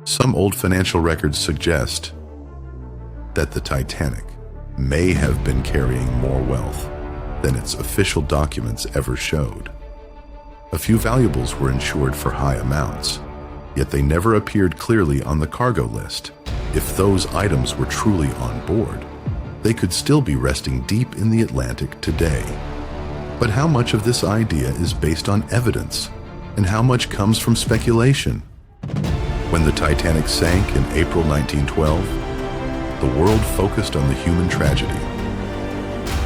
Some old financial records suggest that the Titanic may have been carrying more wealth than its official documents ever showed. A few valuables were insured for high amounts, yet they never appeared clearly on the cargo list. If those items were truly on board, they could still be resting deep in the Atlantic today. But how much of this idea is based on evidence, and how much comes from speculation? When the Titanic sank in April 1912, the world focused on the human tragedy.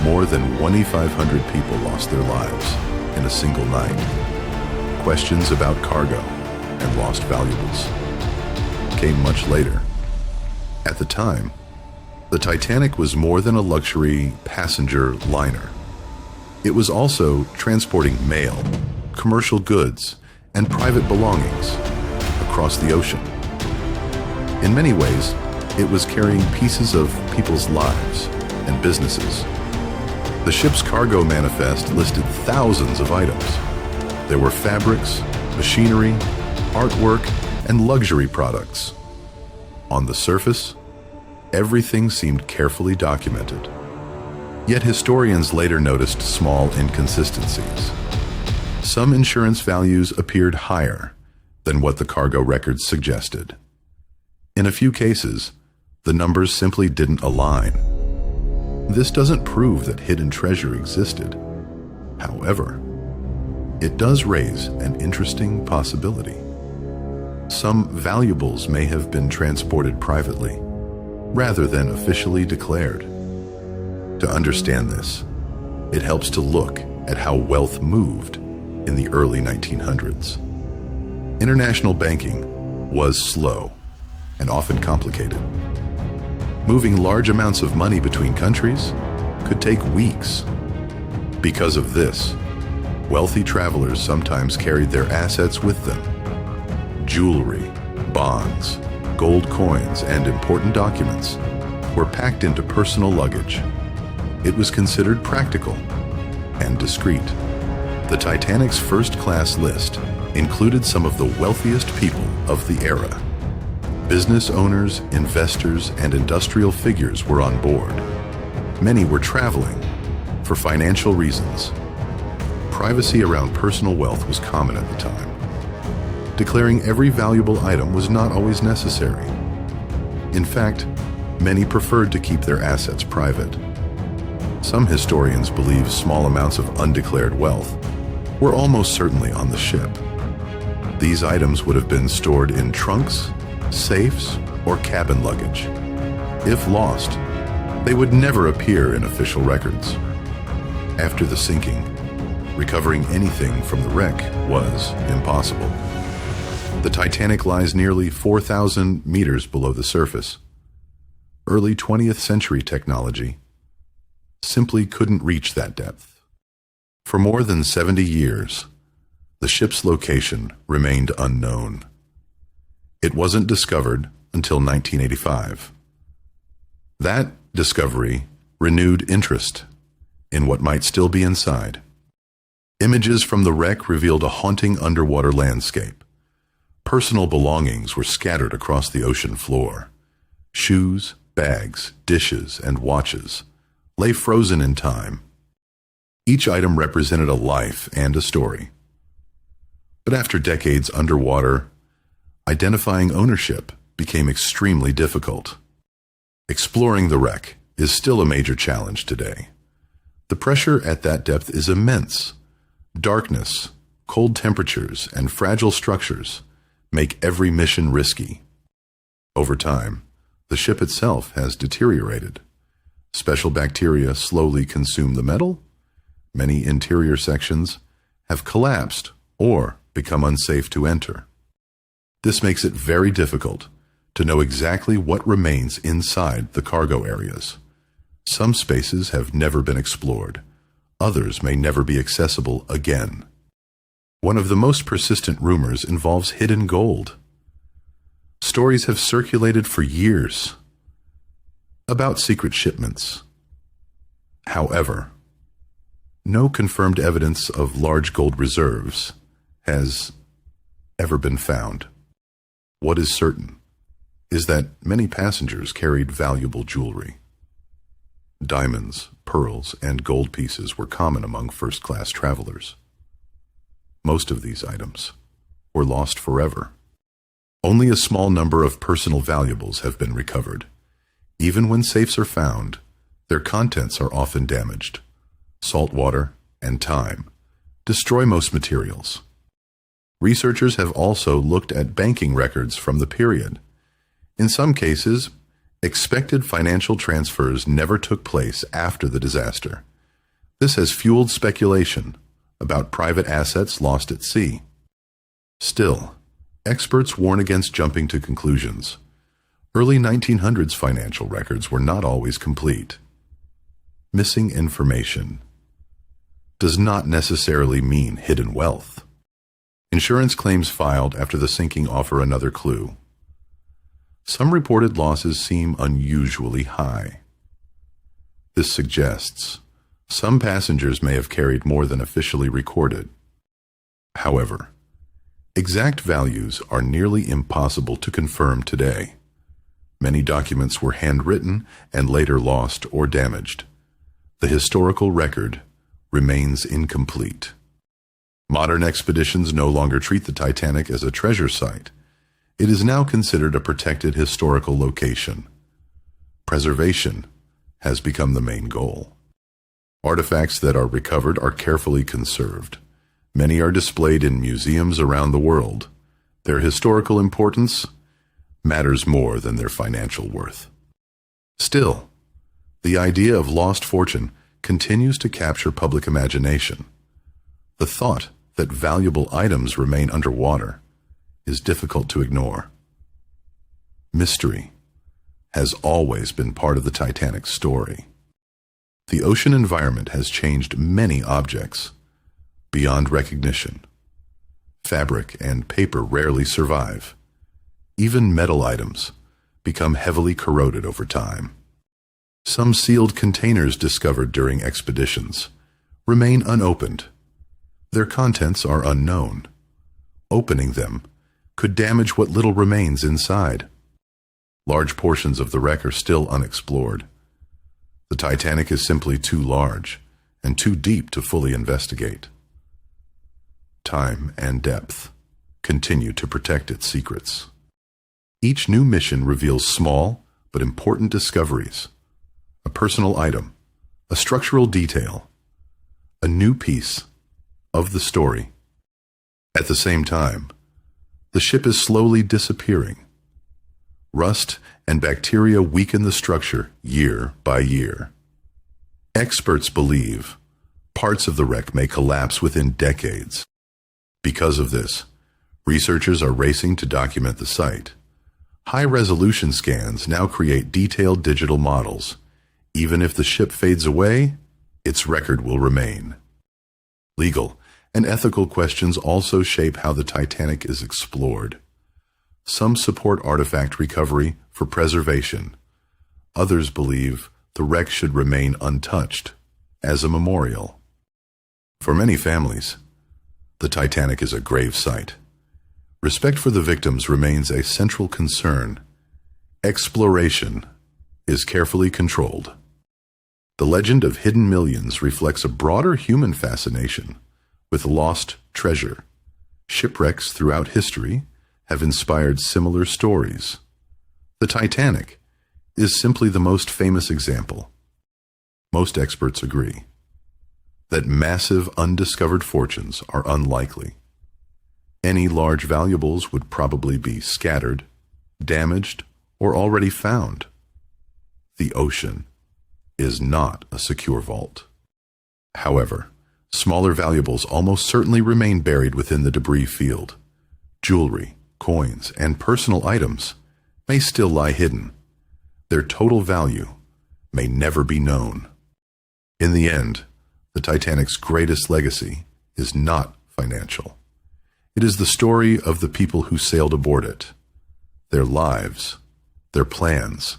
More than 2,500 people lost their lives in a single night. Questions about cargo and lost valuables came much later. At the time, the Titanic was more than a luxury passenger liner. It was also transporting mail, commercial goods, and private belongings across the ocean. In many ways, it was carrying pieces of people's lives and businesses. The ship's cargo manifest listed thousands of items. There were fabrics, machinery, artwork, and luxury products. On the surface, everything seemed carefully documented. Yet historians later noticed small inconsistencies. Some insurance values appeared higher than what the cargo records suggested. In a few cases, the numbers simply didn't align. This doesn't prove that hidden treasure existed. However, it does raise an interesting possibility. Some valuables may have been transported privately, rather than officially declared. To understand this, it helps to look at how wealth moved in the early 1900s. International banking was slow and often complicated. Moving large amounts of money between countries could take weeks. Because of this, wealthy travelers sometimes carried their assets with them. Jewelry, bonds, gold coins, and important documents were packed into personal luggage. It was considered practical and discreet. The Titanic's first-class list included some of the wealthiest people of the era. Business owners, investors, and industrial figures were on board. Many were traveling for financial reasons. Privacy around personal wealth was common at the time. Declaring every valuable item was not always necessary. In fact, many preferred to keep their assets private. Some historians believe small amounts of undeclared wealth were almost certainly on the ship. These items would have been stored in trunks, safes, or cabin luggage. If lost, they would never appear in official records. After the sinking, recovering anything from the wreck was impossible. The Titanic lies nearly 4,000 meters below the surface. Early 20th century technology simply couldn't reach that depth. For more than 70 years, the ship's location remained unknown. It wasn't discovered until 1985. That discovery renewed interest in what might still be inside. Images from the wreck revealed a haunting underwater landscape. Personal belongings were scattered across the ocean floor. Shoes, bags, dishes, and watches lay frozen in time. Each item represented a life and a story. But after decades underwater, identifying ownership became extremely difficult. Exploring the wreck is still a major challenge today. The pressure at that depth is immense. Darkness, cold temperatures, and fragile structures make every mission risky. Over time, the ship itself has deteriorated. Special bacteria slowly consume the metal. Many interior sections have collapsed or become unsafe to enter. This makes it very difficult to know exactly what remains inside the cargo areas. Some spaces have never been explored. Others may never be accessible again. One of the most persistent rumors involves hidden gold. Stories have circulated for years about secret shipments. However, no confirmed evidence of large gold reserves has ever been found. What is certain is that many passengers carried valuable jewelry. Diamonds, pearls, and gold pieces were common among first-class travelers. Most of these items were lost forever. Only a small number of personal valuables have been recovered. Even when safes are found, their contents are often damaged. Salt water and time destroy most materials. Researchers have also looked at banking records from the period. In some cases, expected financial transfers never took place after the disaster. This has fueled speculation about private assets lost at sea. Still, experts warn against jumping to conclusions. Early 1900s financial records were not always complete. Missing information does not necessarily mean hidden wealth. Insurance claims filed after the sinking offer another clue. Some reported losses seem unusually high. This suggests some passengers may have carried more than officially recorded. However, exact values are nearly impossible to confirm today. Many documents were handwritten and later lost or damaged. The historical record remains incomplete. Modern expeditions no longer treat the Titanic as a treasure site. It is now considered a protected historical location. Preservation has become the main goal. Artifacts that are recovered are carefully conserved. Many are displayed in museums around the world. Their historical importance matters more than their financial worth. Still, the idea of lost fortune continues to capture public imagination. The thought that valuable items remain underwater is difficult to ignore. Mystery has always been part of the Titanic's story. The ocean environment has changed many objects beyond recognition. Fabric and paper rarely survive. Even metal items become heavily corroded over time. Some sealed containers discovered during expeditions remain unopened. Their contents are unknown. Opening them could damage what little remains inside. Large portions of the wreck are still unexplored. The Titanic is simply too large and too deep to fully investigate. Time and depth continue to protect its secrets. Each new mission reveals small but important discoveries. A personal item, a structural detail, a new piece of the story. At the same time, the ship is slowly disappearing. Rust and bacteria weaken the structure year by year. Experts believe parts of the wreck may collapse within decades. Because of this, researchers are racing to document the site. High-resolution scans now create detailed digital models. Even if the ship fades away, its record will remain. Legal and ethical questions also shape how the Titanic is explored. Some support artifact recovery for preservation. Others believe the wreck should remain untouched as a memorial. For many families, the Titanic is a grave site. Respect for the victims remains a central concern. Exploration is carefully controlled. The legend of hidden millions reflects a broader human fascination with lost treasure. Shipwrecks throughout history have inspired similar stories. The Titanic is simply the most famous example. Most experts agree that massive undiscovered fortunes are unlikely. Any large valuables would probably be scattered, damaged, or already found. The ocean is not a secure vault. However, smaller valuables almost certainly remain buried within the debris field. Jewelry, coins, and personal items may still lie hidden. Their total value may never be known. In the end, the Titanic's greatest legacy is not financial. It is the story of the people who sailed aboard it, their lives, their plans,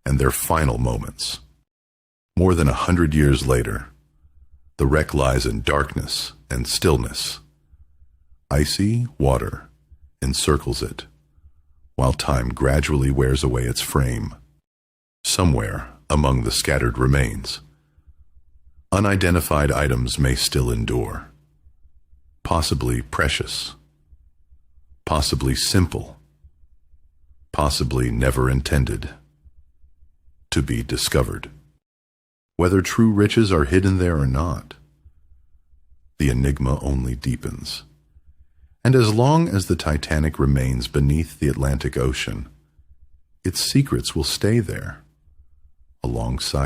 and their final moments. More than 100 years later, the wreck lies in darkness and stillness. Icy water encircles it, while time gradually wears away its frame. Somewhere among the scattered remains, unidentified items may still endure, possibly precious, possibly simple, possibly never intended to be discovered. Whether true riches are hidden there or not, the enigma only deepens. And as long as the Titanic remains beneath the Atlantic Ocean, its secrets will stay there, alongside